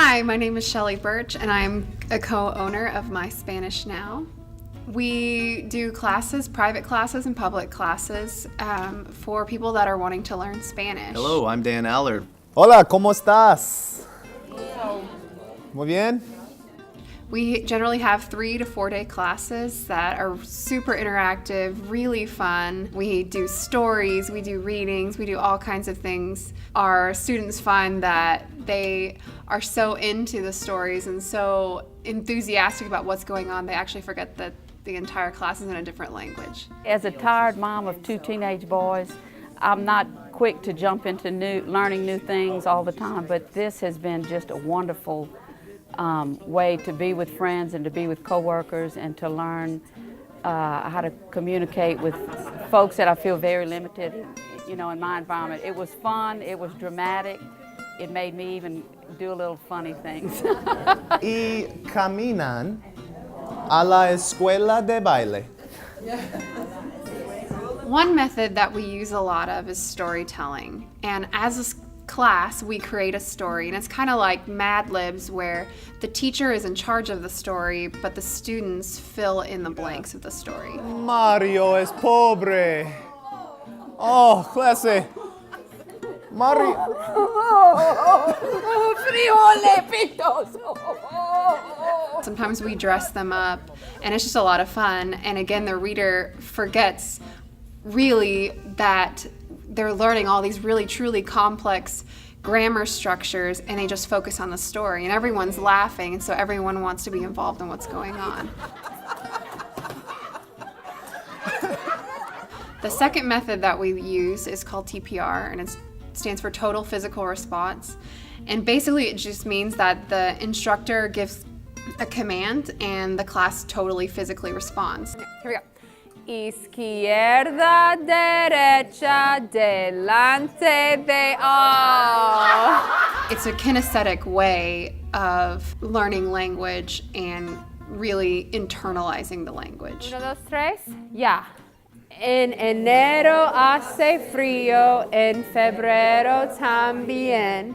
Hi, my name is Shelly Birch, and I'm a co-owner of My Spanish Now. We do classes, private classes and public classes for people that are wanting to learn Spanish. Hello, I'm Dan Allard. Hola, ¿cómo estás? Muy bien. We generally have 3 to 4 day classes that are super interactive, really fun. We do stories, we do readings, we do all kinds of things. Our students find that they are so into the stories and so enthusiastic about what's going on, they actually forget that the entire class is in a different language. As a tired mom of 2 teenage boys, I'm not quick to jump into learning new things all the time, but this has been just a wonderful way to be with friends and to be with coworkers and to learn how to communicate with folks that I feel very limited, in my environment. It was fun, it was dramatic, it made me even do a little funny things. Y caminan a la escuela de baile. One method that we use a lot of is storytelling. And as a class, we create a story, and it's kind of like Mad Libs, where the teacher is in charge of the story, but the students fill in the blanks of the story. Mario es pobre. Oh, clase. Mario. Sometimes we dress them up, and it's just a lot of fun. And again, the reader forgets really that they're learning all these really truly complex grammar structures, and they just focus on the story, and everyone's laughing, and so everyone wants to be involved in what's going on. The second method that we use is called TPR, and it stands for Total Physical Response. And basically it just means that the instructor gives a command and the class totally physically responds. Here we go. Izquierda, derecha, delante de all. It's a kinesthetic way of learning language and really internalizing the language. 1, 2, 3, ya. En enero hace frío, en febrero también.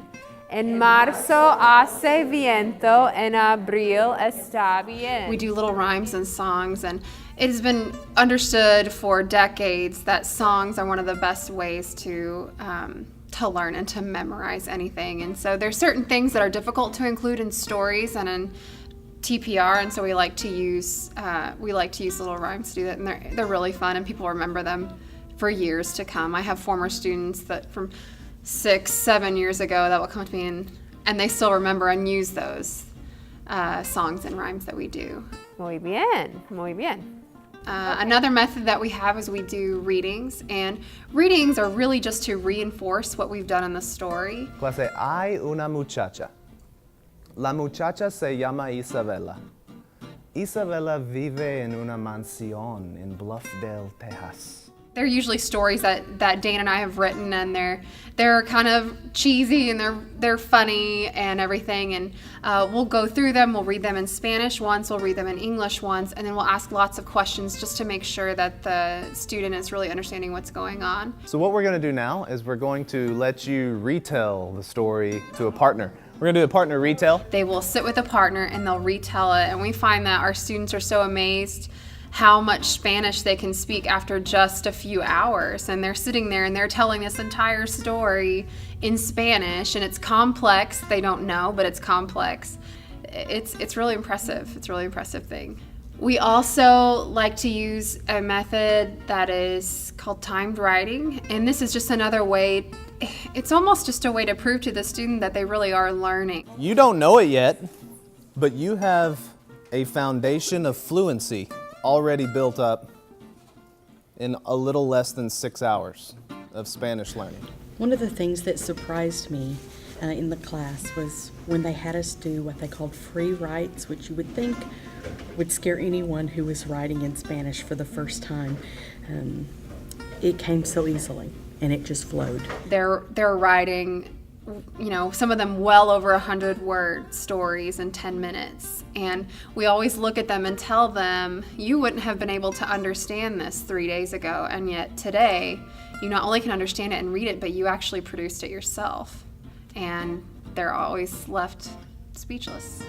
En marzo hace viento, en abril está bien. We do little rhymes and songs, and it has been understood for decades that songs are one of the best ways to learn and to memorize anything. And so there's certain things that are difficult to include in stories and in TPR, and so we like to use little rhymes to do that, and they're really fun, and people remember them for years to come. I have former students that from 6, 7 years ago that will come to me and they still remember and use those songs and rhymes that we do. Muy bien, muy bien. Another method that we have is we do readings, and readings are really just to reinforce what we've done in the story. Clase, hay una muchacha. La muchacha se llama Isabela. Isabela vive en una mansión en Bluffdale, Texas. They're usually stories that Dan and I have written, and they're kind of cheesy and they're funny and everything. And we'll go through them. We'll read them in Spanish once. We'll read them in English once, and then we'll ask lots of questions just to make sure that the student is really understanding what's going on. So what we're going to do now is we're going to let you retell the story to a partner. We're going to do a partner retell. They will sit with a partner and they'll retell it, and we find that our students are so amazed how much Spanish they can speak after just a few hours. And they're sitting there and they're telling this entire story in Spanish, and it's complex. They don't know, but it's complex. It's really impressive. It's a really impressive thing. We also like to use a method that is called timed writing, and this is just another way. It's almost just a way to prove to the student that they really are learning. You don't know it yet, but you have a foundation of fluency already built up in a little less than 6 hours of Spanish learning. One of the things that surprised me in the class was when they had us do what they called free writes, which you would think would scare anyone who was writing in Spanish for the first time. It came so easily, and it just flowed. They're writing, some of them well over 100-word stories in 10 minutes. And we always look at them and tell them, you wouldn't have been able to understand this 3 days ago, and yet today, you not only can understand it and read it, but you actually produced it yourself. And they're always left speechless.